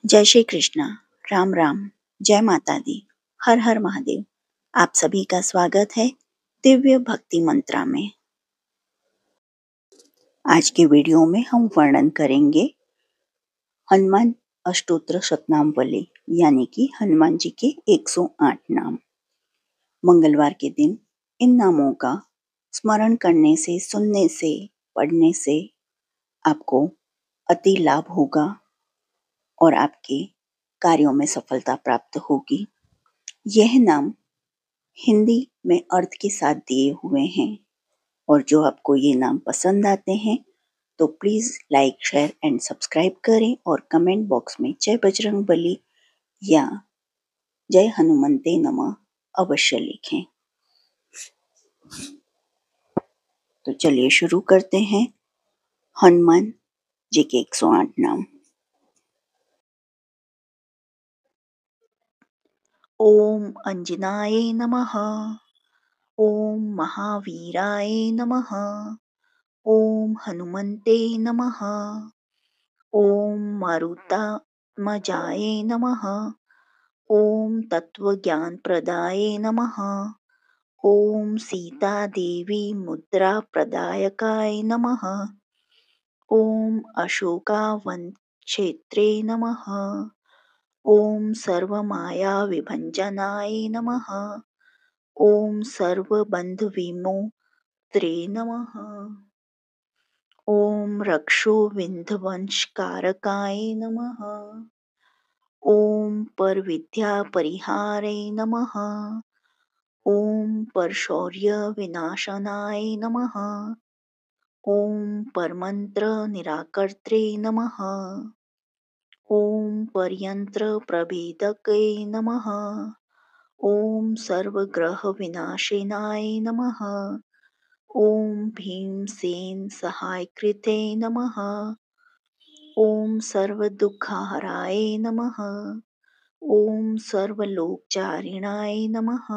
जय श्री कृष्णा। राम राम। जय माता दी। हर हर महादेव। आप सभी का स्वागत है दिव्य भक्ति मंत्रा में। आज के वीडियो में हम वर्णन करेंगे हनुमान अष्टोत्र शतनामावली यानी कि हनुमान जी के 108 नाम। मंगलवार के दिन इन नामों का स्मरण करने से, सुनने से, पढ़ने से आपको अति लाभ होगा और आपके कार्यों में सफलता प्राप्त होगी। यह नाम हिंदी में अर्थ के साथ दिए हुए हैं और जो आपको ये नाम पसंद आते हैं तो please like, share and subscribe करें और कमेंट बॉक्स में जय बजरंग बली या जय हनुमंते नमः अवश्य लिखें। तो चलिए शुरू करते हैं हनुमान जी के 108 नाम। ओम अंजनाय नमः। ओम महावीराय नमः। ओम हनुमंते नमः। ओम मारुतात्मजाय नमः। ओम तत्वज्ञानप्रदाय नमः। ओम सीतादेवी मुद्राप्रदायकाय नमः। ओम अशोकावनक्षेत्रे नमः। ओम सर्वमायाविभञ्जनाय नमः। ओम सर्वबन्धुविमोक्त्रे नमः। ओम रक्षोविन्ध्वंशकारकाय नमः। ओम परविद्यापरिहारे नमः। ओम परशौर्यविनाशनाय नमः। ओम परमन्त्रनिराकर्त्रे नमः। ओम परयन्त्रप्रभेदके नमः। ओम सर्वग्रहविनाशिनाय नमः। ओम भीमसेन सहायकृते नमः। ओम सर्वदुःखहराय नमः। ओम सर्वलोकचारिणाय नमः।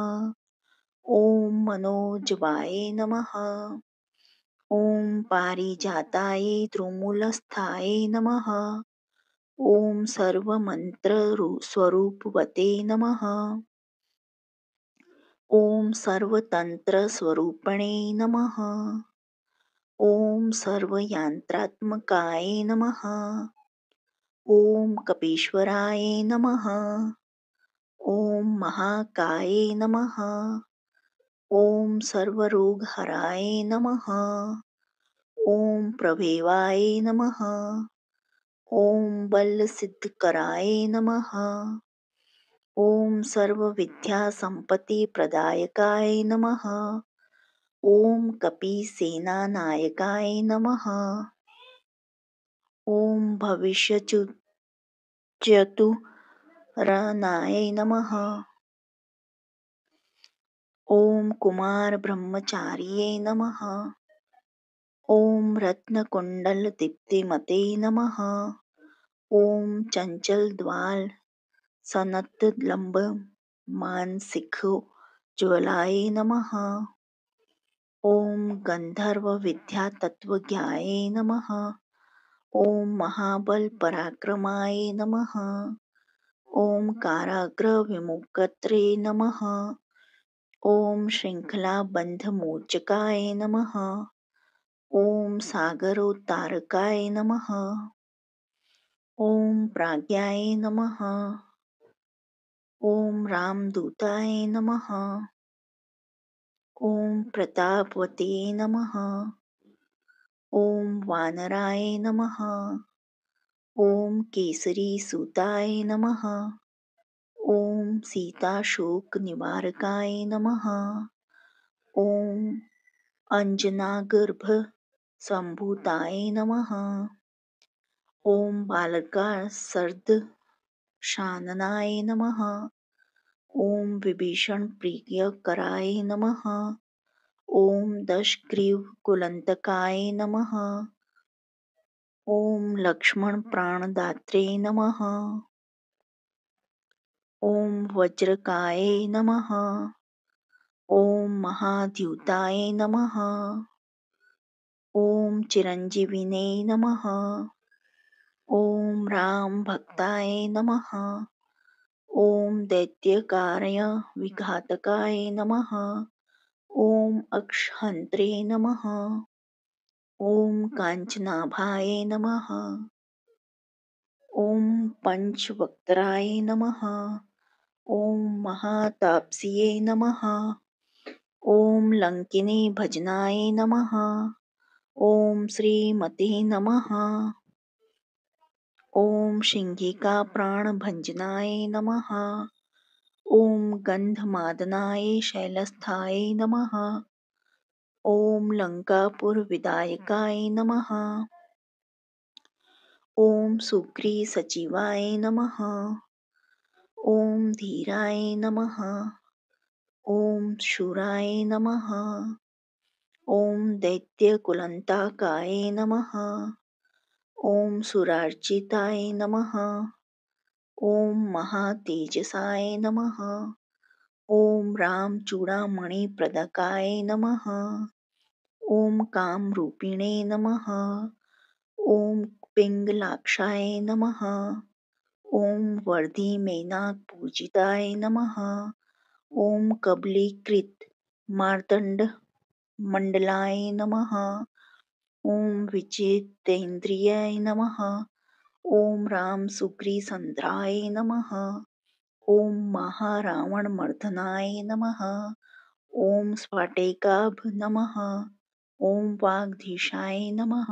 ओम मनोजवाय नमः। ओम पारिजाताय द्रुमूलस्थाय नमः। ओम सर्वमन्त्रस्वरूपवते नमः। ओम सर्वतन्त्रस्वरूपिणे नमः। ओम सर्वयंत्रात्मकाय नमः। ओम कपीश्वराय नमः। ओम महाकाय नमः। ओम सर्वरोगहराय नमः। ओम प्रभेवाय नमः। ओम बलसिद्धकराय नमः। ओम सर्वविद्यासम्पत्तिप्रदायकाय नमः। ओम कपीसेनानायकाय नमः। ओम भविष्यचतुरनाय नमः। ओम कुमारब्रह्मचार्ये नमः। ओम रत्नकुण्डलदीप्तिमते नमः। ओम चञ्चलद्वाल सनतलम्ब-मानसिकोज्ज्वलाय नमः। ओम गन्धर्वविद्यातत्त्वज्ञाय नमः। ओम महाबलपराक्रमाय नमः। ओम काराग्रविमोक्त्रे नमः। ओम श्रृङ्खलाबन्धमोचकाय नमः। ओम सागरोत्तारकाय नमः। ओम प्राज्ञाय नमः। ओम रामदूताय नमः। ओम प्रतापवते नमः। ओम वानराय नमः। ओम केसरीसूताय नमः। ओम सीताशोकनिवारकाय नमः। ओम अंजनागर्भसम्भूताय नमः। ओम बालकासुरदंशाननाय नमः। ओम विभीषणप्रियकराय नमः। ओम दशग्रीवकुलंतकाय नमः। ओम लक्ष्मणप्राणदात्रे नमः। ओम वज्रकाय नमः। ओम महाद्युताय नमः। ओम चिरंजीविने नमः। ॐ राम भक्ताय नमः। ॐ दैत्यकार्य विघातकाय नमः। ॐ अक्षहन्त्रे नमः। ॐ काञ्चनाभाय नमः। ॐ पञ्चवक्त्राय नमः। ॐ महाताप्स्ये नमः। ॐ लङ्किनी भजनाय नमः। ॐ श्रीमते नमः। ॐ शिंहिका प्राणभञ्जनाय नमः। ॐ गन्धमादनाय शैलस्थाय नमः। ॐ लङ्कापुरविदायकाय नमः। ॐ सुग्रीसचिवाय नमः। ॐ धीराय नमः। ॐ शूराय नमः। ॐ दैत्यकुलन्ताकाय नमः। ॐ सुरार्चिताय नमः। ॐ महातेजसाय नमः। ॐ रामचूडामणिप्रदकाय नमः। ॐ कामरूपिणे नमः। ॐ पिङ्गलाक्षाय नमः। ॐ वर्धिमेनाकपूजिताय नमः। ॐ कबलीकृत मार्तण्डमण्डलाय नमः। ॐ विजितेन्द्रियाय नमः। ॐ रामसुग्रीसन्ध्राय नमः। ॐ महारावणमर्दनाय नमः। ॐ स्फाटेकाभ नमः। ॐ वागधीशाय नमः।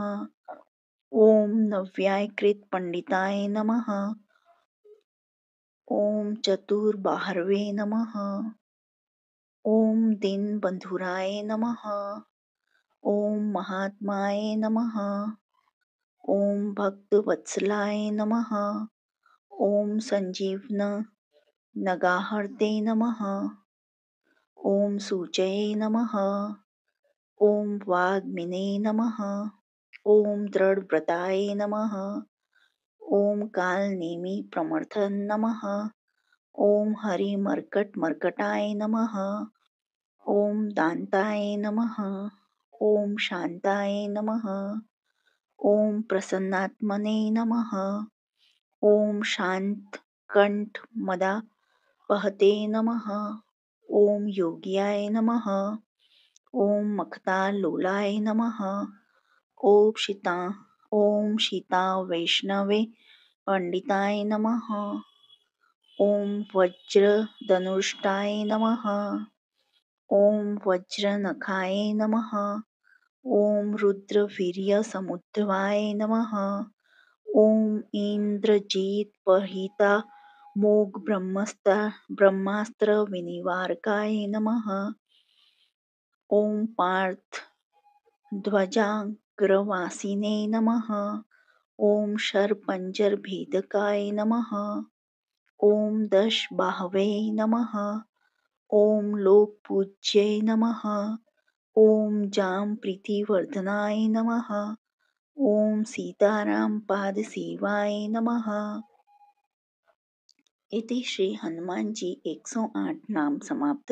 ॐ नव्याकृतपण्डिताय नमः। ॐ चतुर्बाहवे नमः। ॐ दीनबन्धुराय नमः। ॐ महात्माय नमः। ॐ भक्तवत्सलाय नमः। ॐ सञ्जीवन नगाहर्ते नमः। ॐ सूचये नमः। ॐ वाग्मिने नमः। ॐ दृढव्रताय नमः। ॐ कालनेमिप्रमथन नमः। ॐ हरिमर्कटमर्कटाय नमः। ॐ दान्ताय नमः। ॐ शान्ताय नमः। ॐ प्रसन्नात्मने नमः। ॐ शान्तकण्ठमदापहते नमः। ॐ योग्याय नमः। ॐ मखतालोलाय नमः। ॐ शीतावैष्णवे पंडिताय नमः। ॐ वज्रधनुष्टाय नमः। ॐ वज्रनखाय नमः। ॐ रुद्रवीर्यसमुद्भवाय नमः। ॐ इन्द्रजित्पहितामोघब्रह्मास्त्रविनिवारकाय नमः। ॐ पार्थध्वजाग्रवासिने नमः। ॐ शरपञ्जरभेदकाय नमः। ॐ दशबाहवे नमः। ॐ लोकपूज्यै नमः। ॐ जाम्प्रीतिवर्धनाय नमः। ॐ सीतारामपादसेवाय नमः। इति श्री हनुमान जी 108 नाम समाप्त।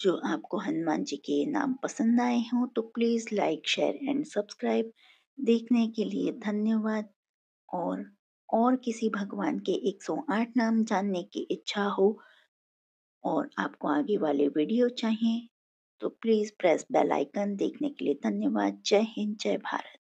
जो आपको हनुमान जी के नाम पसंद आए हों तो please like share and subscribe. देखने के लिए धन्यवाद। और किसी भगवान के 108 नाम जानने की इच्छा हो और आपको आगे वाले वीडियो चाहिए तो प्लीज़ प्रेस बेल आइकन। देखने के लिए धन्यवाद। जय हिंद, जय भारत।